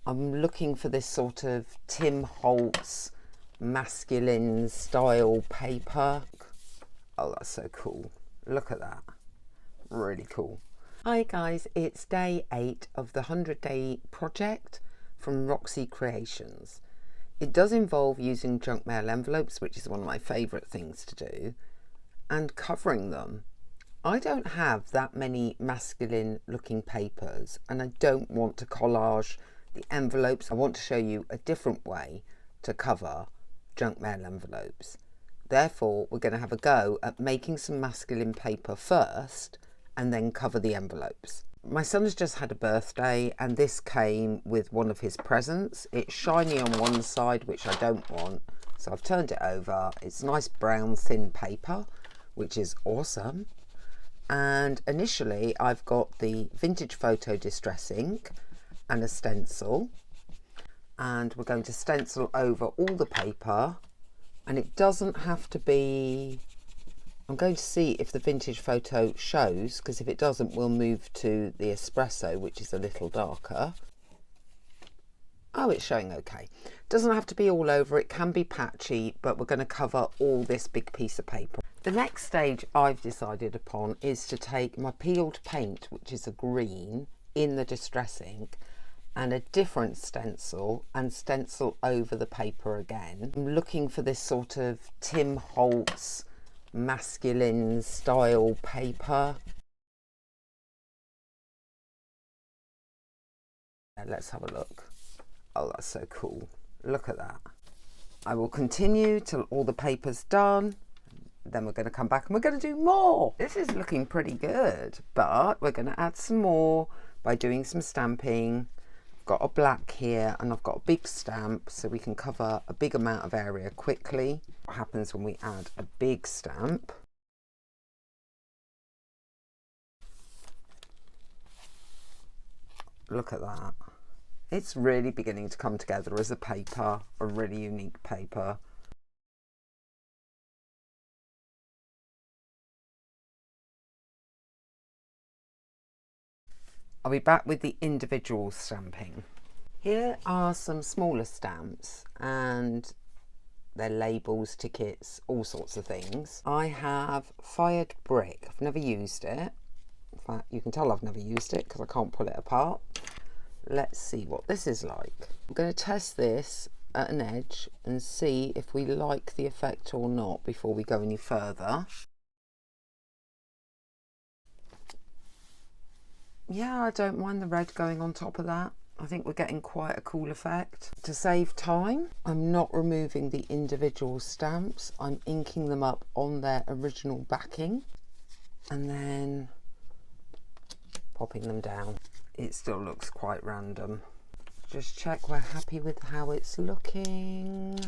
I'm looking for this sort of Tim Holtz masculine style paper. Oh, that's so cool. Look at that. Really cool. Hi guys, it's day 8 of the 100-day project from Roxy Creations. It does involve using junk mail envelopes, which is one of my favourite things to do, and covering them. I don't have that many masculine looking papers, and I don't want to collage the envelopes. I want to show you a different way to cover junk mail envelopes. Therefore, we're going to have a go at making some masculine paper first and then cover the envelopes. My son's just had a birthday and this came with one of his presents. It's shiny on one side, which I don't want, so I've turned it over. It's nice brown thin paper, which is awesome. And initially I've got the vintage photo distress ink and a stencil, and we're going to stencil over all the paper. And it doesn't have to be, I'm going to see if the vintage photo shows, because if it doesn't we'll move to the espresso, which is a little darker. Oh, it's showing okay. Doesn't have to be all over, it can be patchy, but we're going to cover all this big piece of paper. The next stage I've decided upon is to take my peeled paint, which is a green, in the distress ink, and a different stencil, and stencil over the paper again. I'm looking for this sort of Tim Holtz masculine style paper. Let's have a look. Oh, that's so cool. Look at that. I will continue till all the paper's done. Then we're going to come back and we're going to do more. This is looking pretty good, but we're going to add some more by doing some stamping. I've got a black here and I've got a big stamp, so we can cover a big amount of area quickly. What happens when we add a big stamp? Look at that. It's really beginning to come together as a paper, a really unique paper. I'll be back with the individual stamping. Here are some smaller stamps and their labels, tickets, all sorts of things. I have Fired Brick. I've never used it. In fact, you can tell I've never used it because I can't pull it apart. Let's see what this is like. I'm going to test this at an edge and see if we like the effect or not before we go any further. Yeah, I don't mind the red going on top of that. I think we're getting quite a cool effect. To save time, I'm not removing the individual stamps. I'm inking them up on their original backing and then popping them down. It still looks quite random. Just check we're happy with how it's looking.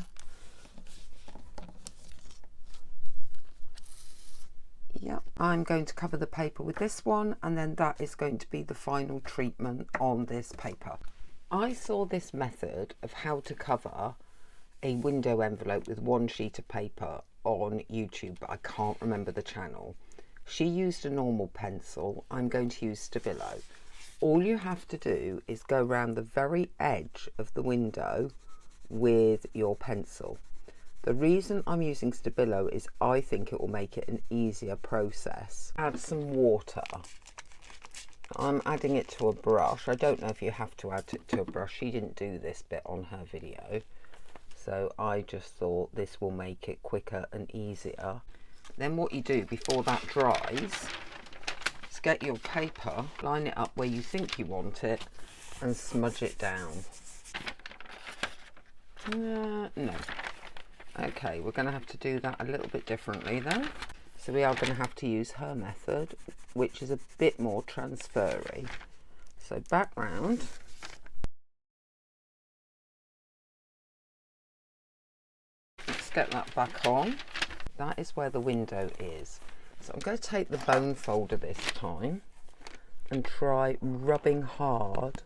Yep, I'm going to cover the paper with this one, and then that is going to be the final treatment on this paper. I saw this method of how to cover a window envelope with one sheet of paper on YouTube, but I can't remember the channel. She used a normal pencil. I'm going to use Stabilo. All you have to do is go around the very edge of the window with your pencil. The reason I'm using Stabilo is I think it will make it an easier process. Add some water. I'm adding it to a brush. I don't know if you have to add it to a brush. She didn't do this bit on her video, so I just thought this will make it quicker and easier. Then what you do before that dries is get your paper, line it up where you think you want it, and smudge it down. No. Okay, we're going to have to do that a little bit differently then. So we are going to have to use her method, which is a bit more transfery. So back round. Let's get that back on. That is where the window is. So I'm going to take the bone folder this time and try rubbing hard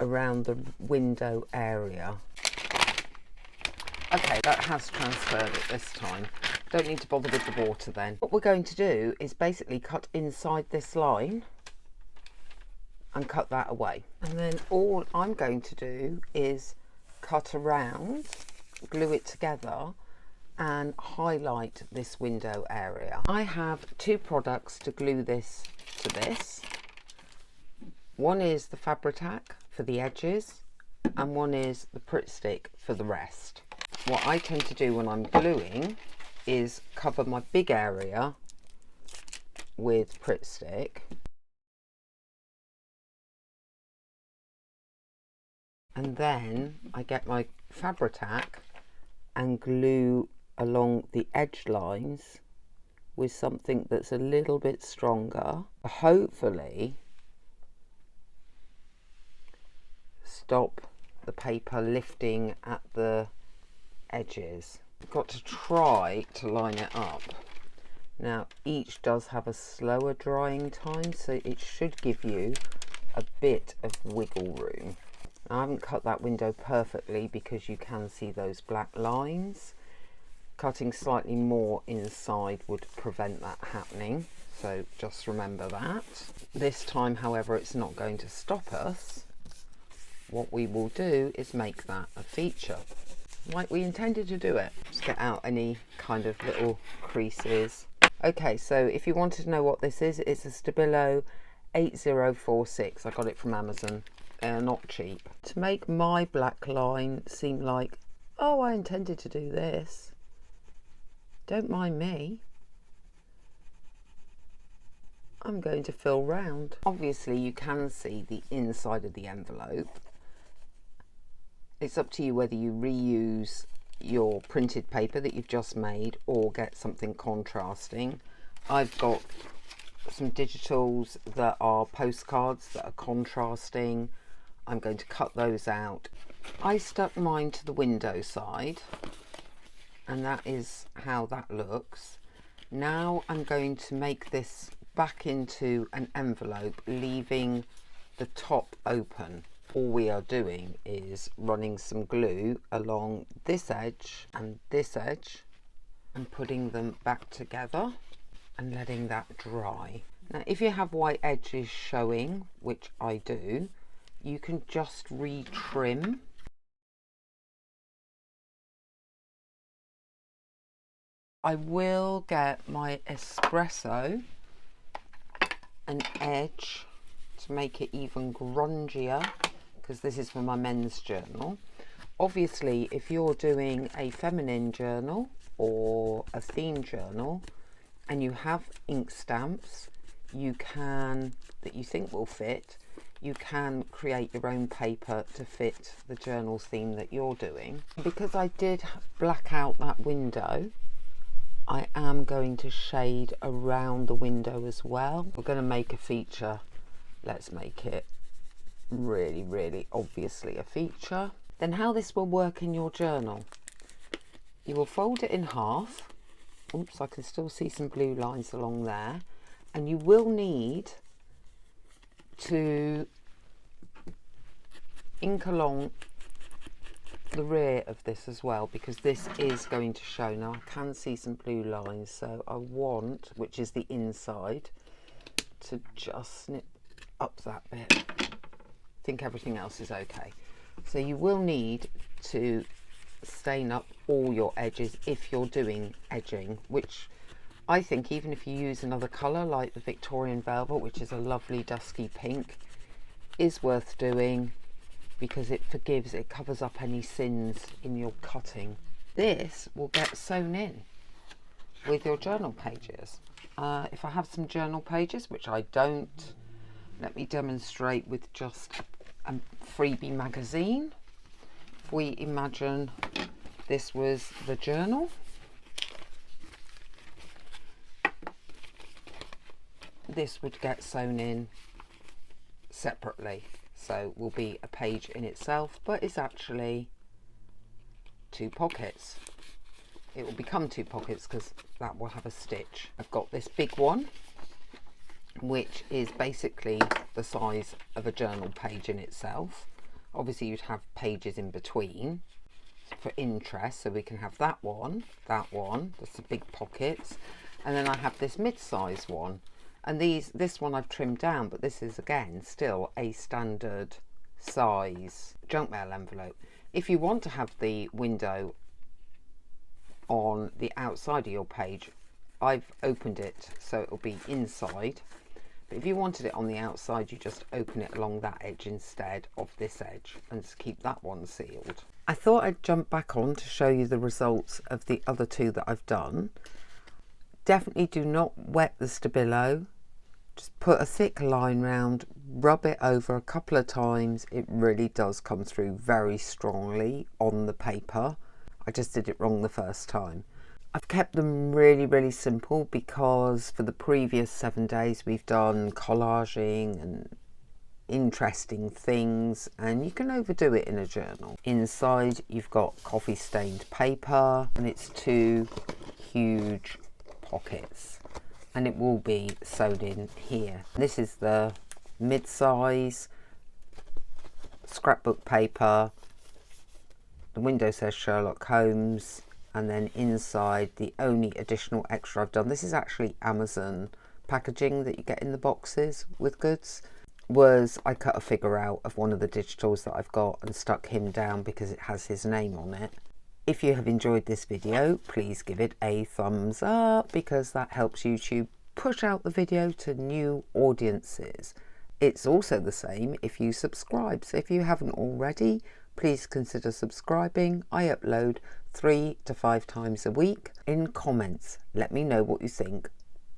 around the window area. Okay, that has transferred it this time. Don't need to bother with the water then. What we're going to do is basically cut inside this line and cut that away. And then all I'm going to do is cut around, glue it together and highlight this window area. I have two products to glue this to this. One is the Fabri-Tac for the edges and one is the Pritt Stick for the rest. What I tend to do when I'm gluing is cover my big area with Pritt Stick and then I get my Fabri-Tac and glue along the edge lines with something that's a little bit stronger. Hopefully stop the paper lifting at the edges. You've got to try to line it up. Now each does have a slower drying time, so it should give you a bit of wiggle room. I haven't cut that window perfectly because you can see those black lines. Cutting slightly more inside would prevent that happening, so just remember that. This time, however, it's not going to stop us. What we will do is make that a feature, like we intended to do it. Just get out any kind of little creases. Okay, so if you wanted to know what this is, it's a Stabilo 8046. I got it from Amazon. They're not cheap. To make my black line seem like, oh, I intended to do this, don't mind me, I'm going to fill round. Obviously you can see the inside of the envelope. It's up to you whether you reuse your printed paper that you've just made or get something contrasting. I've got some digitals that are postcards that are contrasting. I'm going to cut those out. I stuck mine to the window side and that is how that looks. Now I'm going to make this back into an envelope, leaving the top open. All we are doing is running some glue along this edge and putting them back together and letting that dry. Now if you have white edges showing, which I do, you can just retrim. I will get my espresso an edge to make it even grungier, because this is for my men's journal. Obviously, if you're doing a feminine journal or a theme journal and you have ink stamps that you think will fit, you can create your own paper to fit the journal theme that you're doing. Because I did black out that window, I am going to shade around the window as well. We're going to make a feature. Let's make it really, really obviously a feature. Then how this will work in your journal. You will fold it in half. Oops, I can still see some blue lines along there. And you will need to ink along the rear of this as well, because this is going to show. Now I can see some blue lines, so I want, which is the inside, to just snip up that bit. I think everything else is okay. So you will need to stain up all your edges if you're doing edging, which I think even if you use another colour like the Victorian Velvet, which is a lovely dusky pink, is worth doing, because it forgives, it covers up any sins in your cutting. This will get sewn in with your journal pages. If I have some journal pages, which I don't, let me demonstrate with just a freebie magazine. If we imagine this was the journal, this would get sewn in separately. So will be a page in itself, but it's actually two pockets. It will become two pockets because that will have a stitch. I've got this big one, which is basically the size of a journal page in itself. Obviously you'd have pages in between for interest, so we can have that one, that's the big pockets. And then I have this mid-size one, And this one I've trimmed down, but this is again still a standard size junk mail envelope. If you want to have the window on the outside of your page, I've opened it so it'll be inside. But if you wanted it on the outside, you just open it along that edge instead of this edge and just keep that one sealed. I thought I'd jump back on to show you the results of the other two that I've done. Definitely do not wet the Stabilo. Just put a thick line round, rub it over a couple of times. It really does come through very strongly on the paper. I just did it wrong the first time. I've kept them really, really simple because for the previous 7 days we've done collaging and interesting things, and you can overdo it in a journal. Inside you've got coffee stained paper, and it's 2 huge pockets, and it will be sewed in here. This is the mid-size scrapbook paper. The window says Sherlock Holmes, and then inside the only additional extra I've done, this is actually Amazon packaging that you get in the boxes with goods, was I cut a figure out of one of the digitals that I've got and stuck him down because it has his name on it. If you have enjoyed this video, please give it a thumbs up because that helps YouTube push out the video to new audiences. It's also the same if you subscribe, so if you haven't already, please consider subscribing. I upload 3 to 5 times a week. In comments, let me know what you think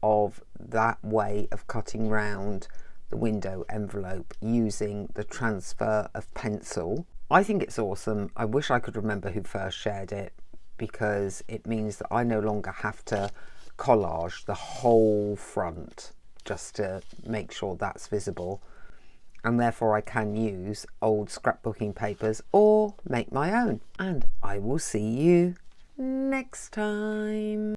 of that way of cutting round the window envelope using the transfer of pencil. I think it's awesome. I wish I could remember who first shared it because it means that I no longer have to collage the whole front just to make sure that's visible, and therefore I can use old scrapbooking papers or make my own. And I will see you next time.